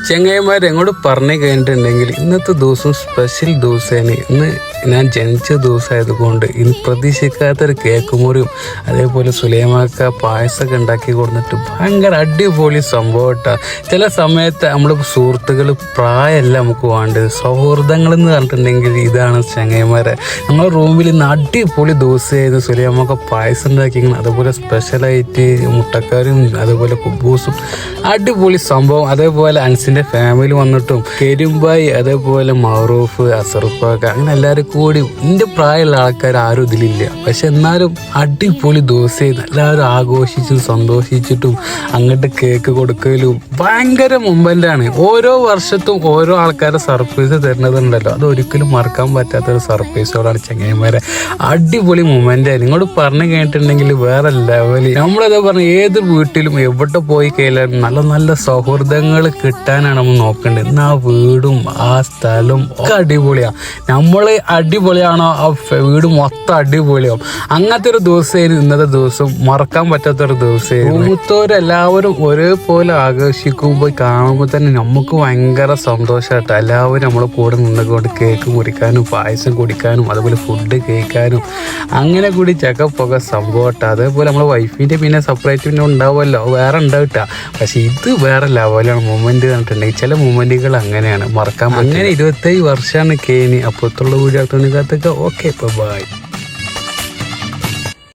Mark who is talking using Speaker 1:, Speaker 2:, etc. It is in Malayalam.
Speaker 1: ചെങ്ങായിമാർ എങ്ങോട്ട് പറഞ്ഞു കഴിഞ്ഞിട്ടുണ്ടെങ്കിൽ ഇന്നത്തെ ദിവസം സ്പെഷ്യൽ ദിവസമാണ്. ഇന്ന് ഞാൻ ജനിച്ച ദിവസമായതുകൊണ്ട് ഇന്ന് പ്രതീക്ഷിക്കാത്തൊരു കേക്ക് മുറിയും അതേപോലെ സുലൈമാക്ക പായസമൊക്കെ ഉണ്ടാക്കി കൊടുത്തിട്ട് ഭയങ്കര അടിപൊളി സംഭവം കേട്ടോ. ചില സമയത്ത് നമ്മൾ സുഹൃത്തുക്കൾ പ്രായമല്ല നമുക്ക് വേണ്ടത്, സൗഹൃദങ്ങൾ എന്ന് പറഞ്ഞിട്ടുണ്ടെങ്കിൽ ഇതാണ് ചെങ്ങായിമാരെ. നമ്മളെ റൂമിൽ ഇന്ന് അടിപൊളി ദിവസമായിരുന്നു. സുലൈമാക്ക പായസം ഉണ്ടാക്കി, അതുപോലെ സ്പെഷ്യലായിട്ട് മുട്ടക്കറിയും അതേപോലെ കുബൂസും അടിപൊളി സംഭവം. അതേപോലെ അൻസിൻ്റെ ഫാമിലി വന്നിട്ടും കെരുമ്പായി അതേപോലെ മറൂഫ് അസറുപ്പാക്ക അങ്ങനെ എല്ലാവരും കൂടി എൻ്റെ പ്രായമുള്ള ആൾക്കാർ ആരും ഇതിലില്ല. പക്ഷെ എന്നാലും അടിപൊളി ദിവസമായിരുന്നു. എല്ലാവരും ആഘോഷിച്ചും സന്തോഷിച്ചിട്ടും അങ്ങോട്ട് കേക്ക് കൊടുക്കലും ഭയങ്കര മൊമെൻ്റാണ്. ഓരോ വർഷത്തും ഓരോ ആൾക്കാരെ സർപ്രൈസ് തരുന്നതുണ്ടല്ലോ, അത് ഒരിക്കലും മറക്കാൻ പറ്റാത്തൊരു സർപ്രൈസുകളാണ് ചങ്ങായിമാരെ. അടിപൊളി മൊമെൻ്റാണ്. നിങ്ങളോട് പറഞ്ഞു കഴിഞ്ഞിട്ടുണ്ടെങ്കിൽ വേറെ ലെവല്. നമ്മളത് പറഞ്ഞ ഏത് വീട്ടിലും എവിടെ പോയി കഴിഞ്ഞാലും നല്ല നല്ല സൗഹൃദങ്ങൾ കിട്ടാനാണ് നമ്മൾ നോക്കേണ്ടത്. ഇന്ന് ആ വീടും ആ സ്ഥലവും ഒക്കെ അടിപൊളിയാണ്. നമ്മൾ അടിപൊളിയാണോ ആ വീട് മൊത്തം അടിപൊളിയാവും. അങ്ങനത്തെ ഒരു ദിവസമായിരുന്നു ഇന്നത്തെ ദിവസം. മറക്കാൻ പറ്റാത്തൊരു ദിവസമായിരുന്നു. മൂത്തവരെല്ലാവരും ഒരേപോലെ ആഘോഷിക്കുമ്പോൾ കാണുമ്പോൾ തന്നെ നമുക്ക് ഭയങ്കര സന്തോഷമായിട്ട് എല്ലാവരും നമ്മളെ കൂടെ നിന്നുകൊണ്ട് കേക്ക് മുറിക്കാനും പായസം കുടിക്കാനും അതുപോലെ ഫുഡ് കഴിക്കാനും അങ്ങനെ കൂടി ചക്കപ്പൊക്കെ സംഭവമായിട്ട്. അതേപോലെ നമ്മളെ വൈഫിൻ്റെ പിന്നെ സെപ്പറേറ്റ് പിന്നെ ഉണ്ടാവുമല്ലോ, വേറെ ഉണ്ടാവിട്ട. പക്ഷെ ഇത് വേറെ ലെവലാണ് മൊമെന്റ് കണ്ടിട്ടുണ്ടെങ്കിൽ. ചില മൊമെന്റുകൾ അങ്ങനെയാണ് മറക്കാൻ പറ്റും. അങ്ങനെ 27 വർഷമാണ് കേനി. അപ്പുറത്തുള്ള വീഡിയോ കാത്തൊക്കെ. Okay, by.